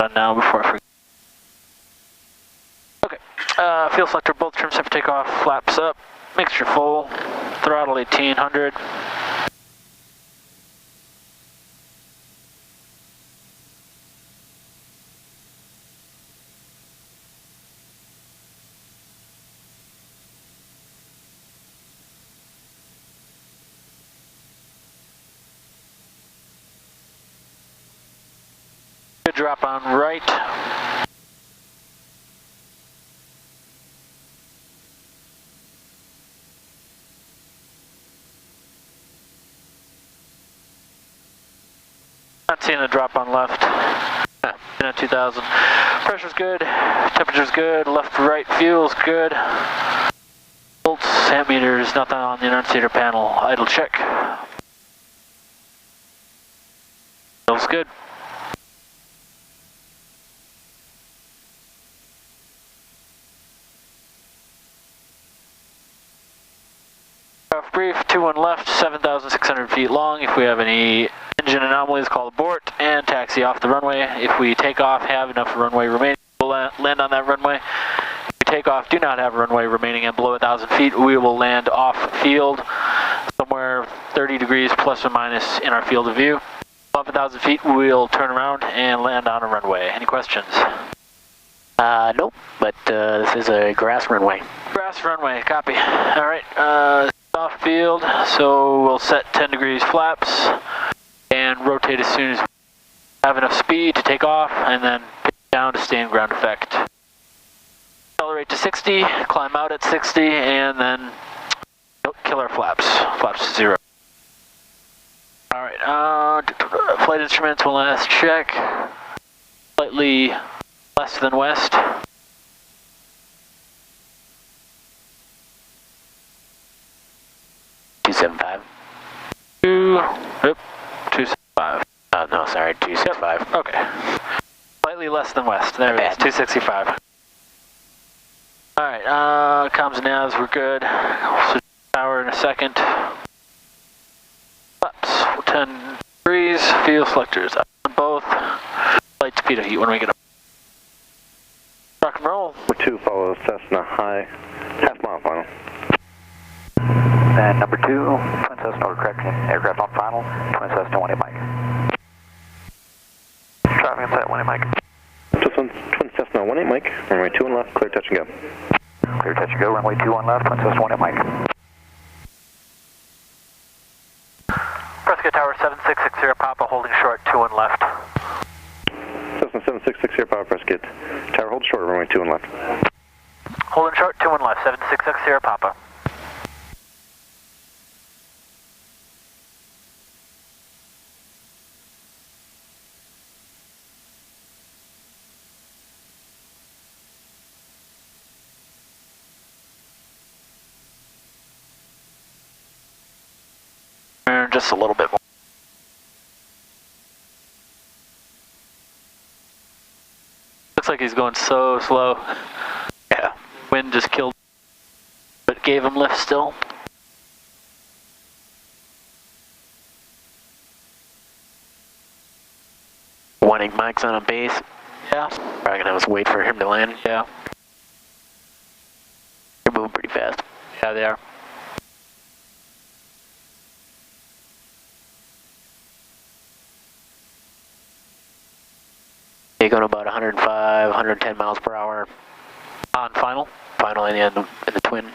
Done now before I forget. Okay, fuel selector, both trim set for takeoff, flaps up, mixture full, throttle 1800. Good drop on right. Not seeing a drop on left. In a 2000. Pressure's good, temperature's good, left to right fuel's good. Volts, ammeters, nothing on the annunciator panel. Idle check. Feels good. Off brief, 21 left, 7,600 feet long. If we have any engine anomalies, call abort and taxi off the runway. If we take off, have enough runway remaining, we'll land on that runway. If we take off, do not have runway remaining and below 1,000 feet, we will land off field, somewhere 30 degrees plus or minus in our field of view. Above 1,000 feet, we'll turn around and land on a runway. Any questions? Nope, but this is a grass runway. Grass runway, copy. All right, off field, so we'll set 10 degrees flaps and rotate as soon as we have enough speed to take off, and then pitch down to stay in ground effect. Accelerate to 60, climb out at 60, and then kill our flaps. Flaps to 0. All right, flight instruments, one last check. Slightly less than west. Yep, 265. Oh, no, sorry, 265. Yep. Okay. Slightly less than west. There it is, 265. Alright, comms and navs, we're good. We'll switch power in a second. Flaps, 10 degrees, fuel selectors up on both. Light speed of heat when we get up. Rock and roll. 2 follows Cessna high, half mile final. And number 2, Twin Cessna order correction, aircraft on final, Twin Cessna 18 Mike. Traffic inside 18 Mike. Twin Cessna 18 Mike, runway 21 left, clear touch and go. Clear touch and go, runway 21 left, Twin Cessna 18 Mike. Prescott Tower 7660 Papa, holding short, 21 left. Cessna 7660 Papa, Prescott. Tower hold short, runway 21 left. Holding short, 21 left, 7660 Papa. Just a little bit more. Looks like he's going so slow. Yeah. Wind just killed, but gave him lift still. Wanting Mike's on a base. Yeah. Probably gonna have us wait for him to land. Yeah. They're moving pretty fast. Yeah, they are. They're going about 105, 110 miles per hour. On final? Final in the twin.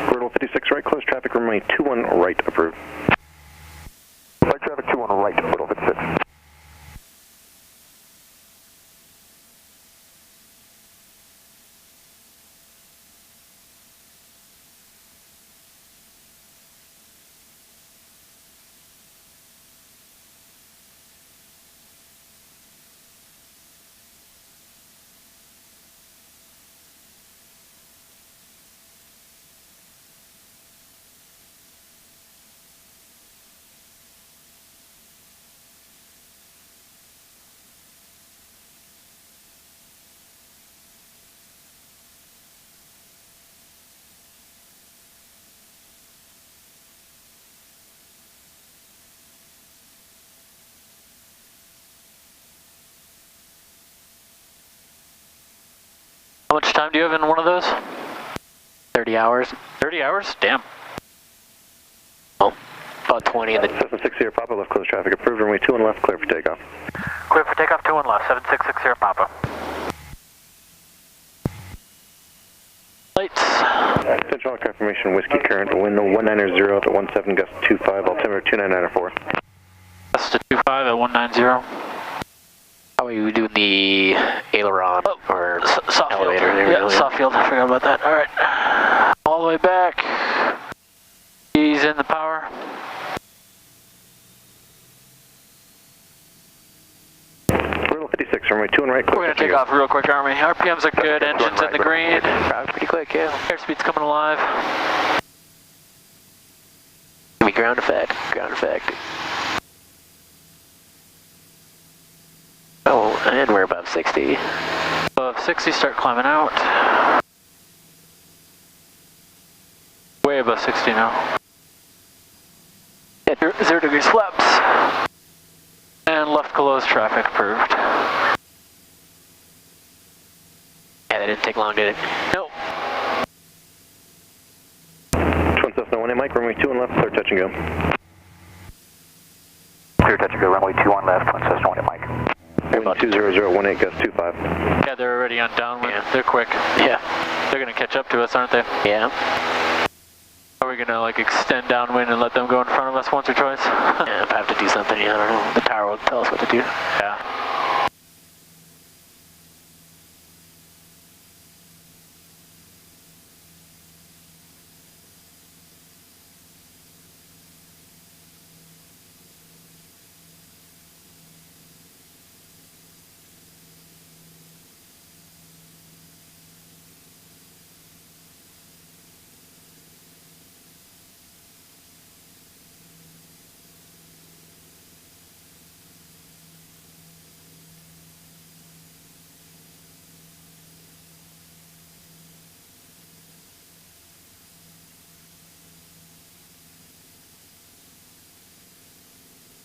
Brutal 56 right, close traffic, runway 21 right, approved. Light traffic 21 right, Brutal 56. How much time do you have in one of those? 30 hours. 30 hours? Damn. Oh, about 20 in the... Cessna 60 Papa, left close traffic approved, runway 21 left, clear for takeoff. Clear for takeoff, 21 left, 7660 Papa. Lights. Central confirmation, whiskey current, wind 190 to 17, gust 25, altimeter 29904. Gust to 25 at 190. How are you doing the aileron or soft elevator? Field. Yeah, soft field, I forgot about that. Alright. All the way back. Ease in the power. Brutal 56, runway 2 and right, clear. We're going to take off real quick, aren't we? RPMs are good, engines in the green. Pretty quick, yeah. Airspeed's coming alive. Give me ground effect. Ground effect. Oh, and we're above 60. Above 60, start climbing out. Way above 60 now. 0 degrees flaps. And left close traffic approved. Yeah, that didn't take long, did it? Nope. Twin Cessna 1A Mike, runway 2 and left, clear touch and go. Clear touch and go, runway 21 left, Twin Cessna 1A Mike. Wind 20018, gust 25. Yeah, they're already on downwind. Yeah. They're quick. Yeah. They're going to catch up to us, aren't they? Yeah. Are we going to like extend downwind and let them go in front of us once or twice? Yeah, if I have to do something, yeah, I don't know. The tower will tell us what to do. Yeah.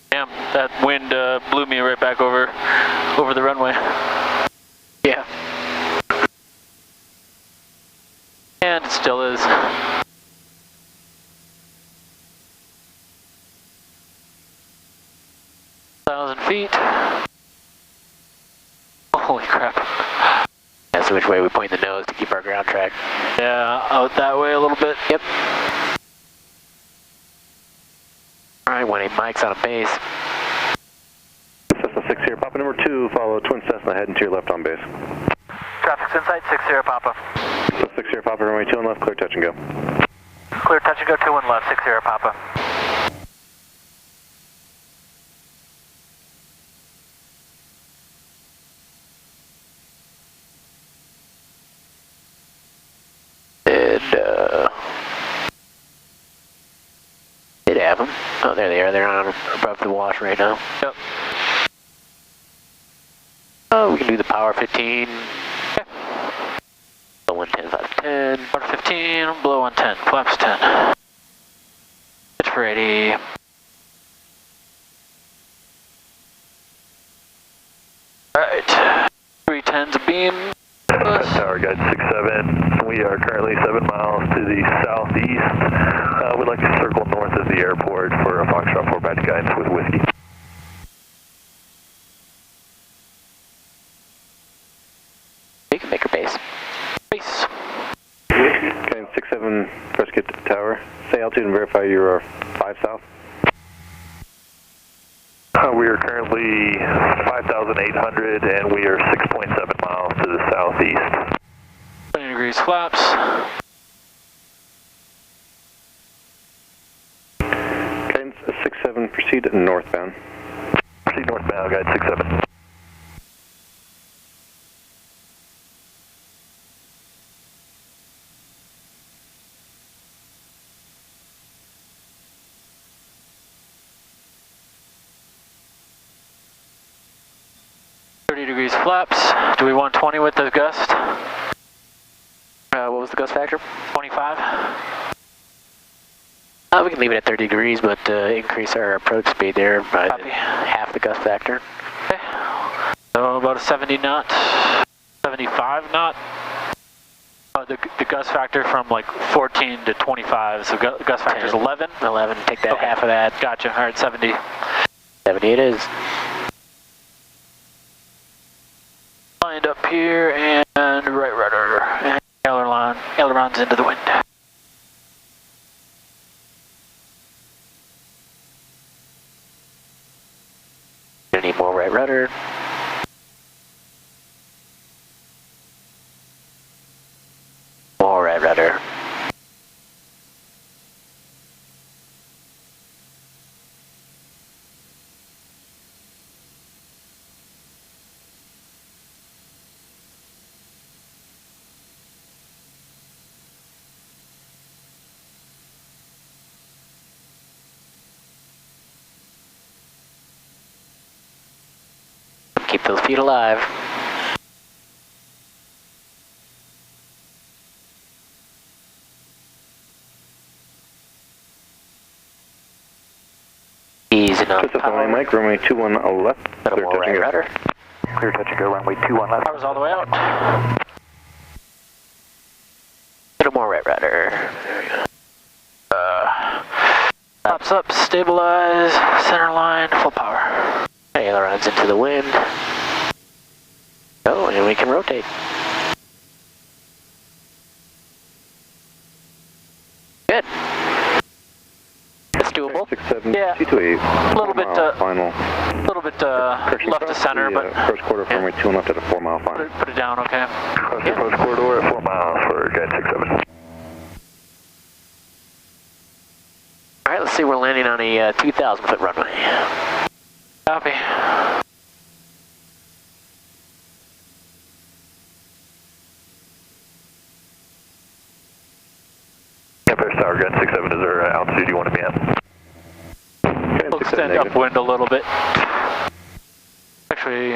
Damn, that wind blew me right back over the runway. Yeah. And it still is. Feet. Holy crap. That's which way we point the nose to keep our ground track. Yeah, out that way a little bit. Yep. Alright, 1-8 Mike's on a base. Cessna 60 Papa number 2, follow Twin Cessna heading to your left on base. Traffic's in sight, 60 Papa. Cessna 60 Papa, runway 2 and left, clear touch and go. Clear touch and go 21 left, 60 Papa. Did have them. Oh, there they are. They're on above the wash right now. Yep. Oh, we can do the power 15. Okay. Below 110, 510. Power 15, below 110, flaps 10. Pitch for 80. Alright. 310's a beam. Tower guide 67. We are currently 7 miles to the southeast. We'd like to circle north of the airport for a Foxtrot 4 badge guidance with whiskey. You can make a base. Base. Okay, 67 Prescott Tower. Say altitude and verify you are 5 south. We are currently 5,800 and we are 6.7 miles to the southeast. 20 degrees flaps. Guidance 67, proceed northbound. Proceed northbound, guide 67. Degrees flaps. Do we want 20 with the gust? What was the gust factor? 25? We can leave it at 30 degrees, but increase our approach speed there by half the gust factor. Okay. So about a 70 knot, 75 knot. the gust factor from like 14 to 25, so gust factor is 11? 11, take that half of that. Gotcha, all right, 70. 70 it is. Lined up here, and right rudder, and ailerons into the wind. Gonna need more right rudder. More right rudder. Keep those feet alive. Easy enough. Just up the line, Mike, runway 21 left. Little more right rudder. Clear touch and go, runway 21 left. Power's all the way out. Little more right rudder. There we go. Pops up, stabilize, center line, full power. Ailerons into the wind. Oh, and we can rotate. Good. It's doable. 67, Yeah. 228. A little bit, final. left to center, but first quarter from runway 21 left at a 4 mile final. put it down, okay. Cross the approach corridor at 4 miles for guide 67. All right, let's see. We're landing on a 2,000-foot runway. Copy. KPRC Tower, guide 67, is there altitude you want to be at? We'll extend upwind a little bit. Actually,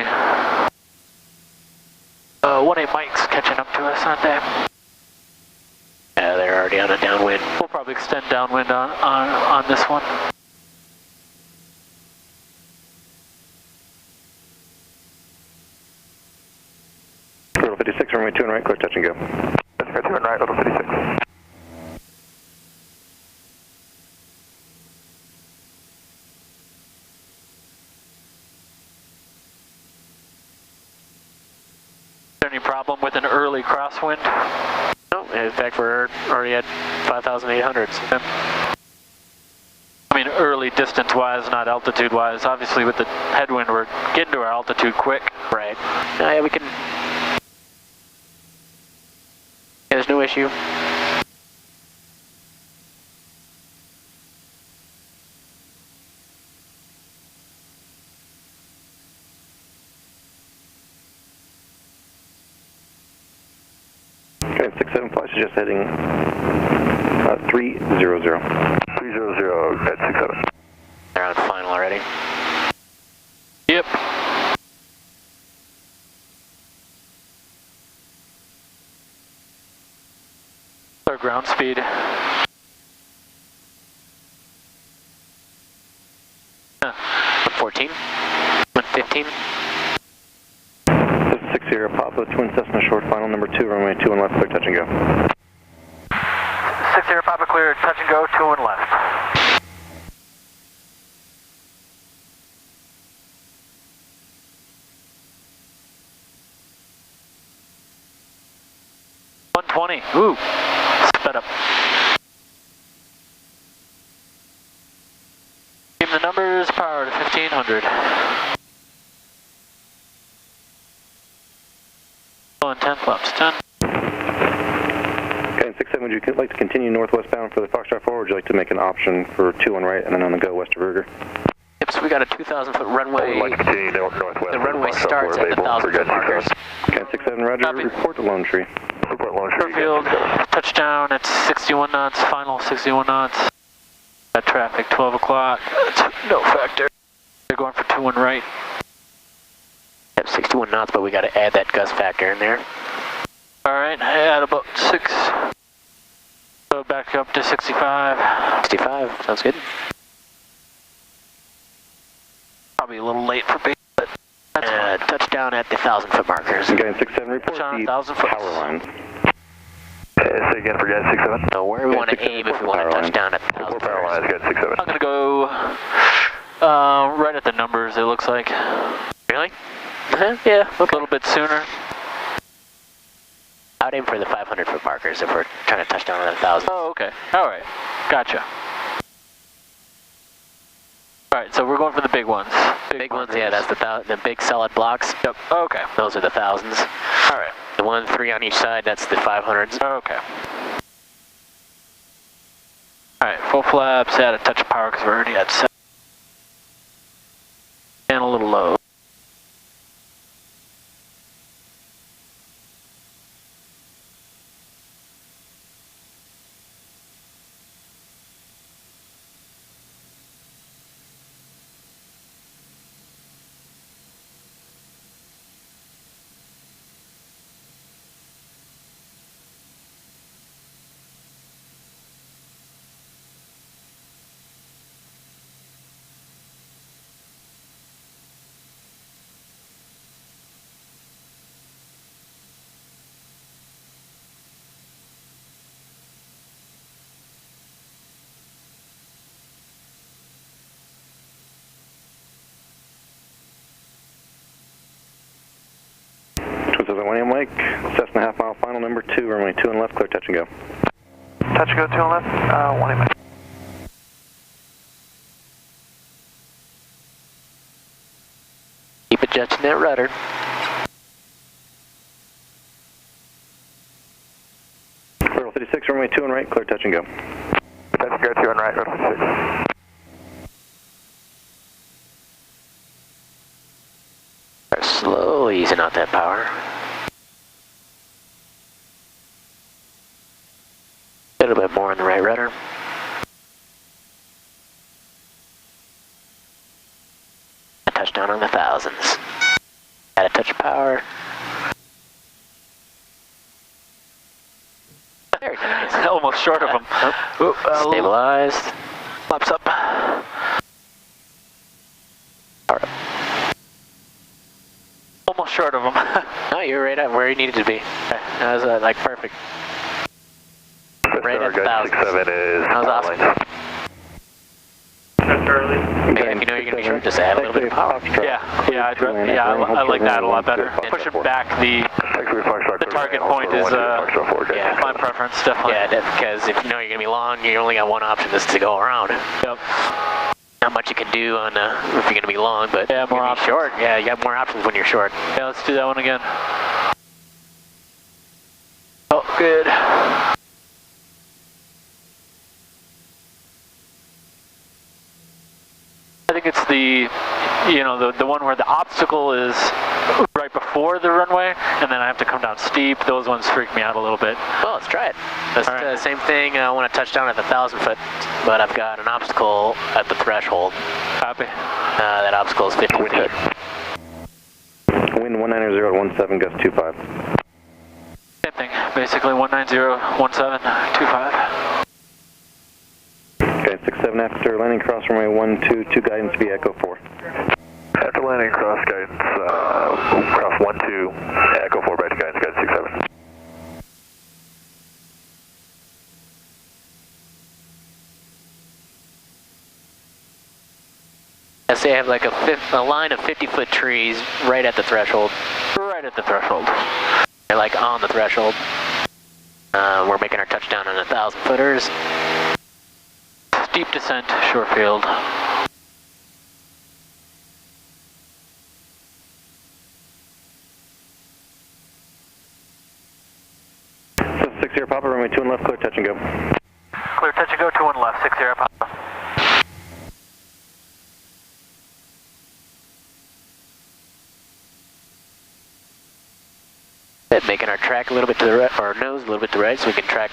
1-8 Mike's catching up to us, aren't they? Yeah, they're already on a downwind. We'll probably extend downwind on this one. Little 56, runway 2 and right, clear touch and go. Touch and go 2 and right, little 56. Is there any problem with an early crosswind? No, in fact, we're already at 5,800. I mean, early distance-wise, not altitude-wise. Obviously, with the headwind, we're getting to our altitude quick. Right. Yeah, we can. Yeah, there's no issue. Okay, 67 flash is just heading 300. 300, guide 67. They're on final already. Yep. Our ground speed. 114. 115. 60 Papa, Twin Cessna short final number 2, runway 2 and left, clear touch and go. 60 Papa clear, touch and go, 2 and left. Ooh, sped up. Give the numbers, power to 1500. On 10 flaps, 10. Okay, 67, would you like to continue northwestbound for the Foxtrot 4, or would you like to make an option for 2 on right and then on the go west of Ruger? Yep, so we got a 2,000-foot runway. We'd like to continue northwest. The runway starts at the 1,000-foot markers. Okay, 67, roger, Copy. report to Lone Tree. Report Lone Tree. Airfield, touchdown at 61 knots, final 61 knots. Got traffic, 12 o'clock, no factor. They're going for 2 and right. Yep, 61 knots, but we got to add that gust factor in there. Alright, at about 6. So back up to 65. 65, sounds good. Probably a little late for base, but that's fine. Touchdown at the 1,000-foot markers. Okay, 67, report Touchdown, the 1,000 foot. power lines. again for guide 67. So where we want to aim if we want to touch down at 1,000 4 power lines, footers. guide 67. I'm gonna go right at the numbers, it looks like. Really? Yeah, A little bit sooner. I'd aim for the 500 foot markers if we're trying to touch down at 1,000. Oh, okay. Alright. Gotcha. Alright, so we're going for the big ones. Big ones, yeah, that's the big solid blocks. Yep. Okay. Those are the 1000s. Alright. The 1, 3 on each side, that's the 500s. Okay. Alright, full flaps, add a touch of power because we're already at 7. And a little low. Twin 1 Mike, Cessna half mile final number 2, runway 2 and left, clear touch and go. Touch and go 2 and left, 1 Mike. Keep adjusting that rudder. Clear 56, runway 2 and right, clear touch and go. Touch and go 2 and right, road 56. Start slowly easing out that power. A little bit more on the right rudder. A touchdown on the 1000s. Add a touch of power. Very nice. Almost short of them. Ooh, Stabilized. flaps up. Power up. Almost short of them. No, you're right at where you needed to be. That was like perfect. Right at the guide 1000s. 67 is That was awesome. Yeah, if you know you're going to be short, just add a little bit of power. I like that a lot better. Pushing back the target point is my preference, definitely. Yeah, because if you know you're going to be long, you only got one option, is to go around. Yep. Not much you can do on if you're going to be long, but Yeah, more if you're short, yeah, you got more options when you're short. Yeah, let's do that one again. Oh, good. I think it's the one where the obstacle is right before the runway, and then I have to come down steep. Those ones freak me out a little bit. Well, let's try it. That's All right. the same thing. I want to touch down at the 1,000 foot, but I've got an obstacle at the threshold. Copy. That obstacle is 50 feet. Wind 190 at 17, gust 25. Same thing, basically 190, 17, 25. Guide 67 after landing cross runway 12, guidance via Echo 4. After landing cross guidance, cross 12, Echo 4 back to guidance, guide 67. I say I have like a line of 50-foot trees right at the threshold. Right at the threshold. They're like on the threshold. We're making our touchdown on 1,000 footers. Steep descent, short field. So 60 Papa, runway 2 and left, clear touch and go. Clear touch and go, 2 and left, 60 Papa. Making our track a little bit to the right, or nose a little bit to the right, so we can track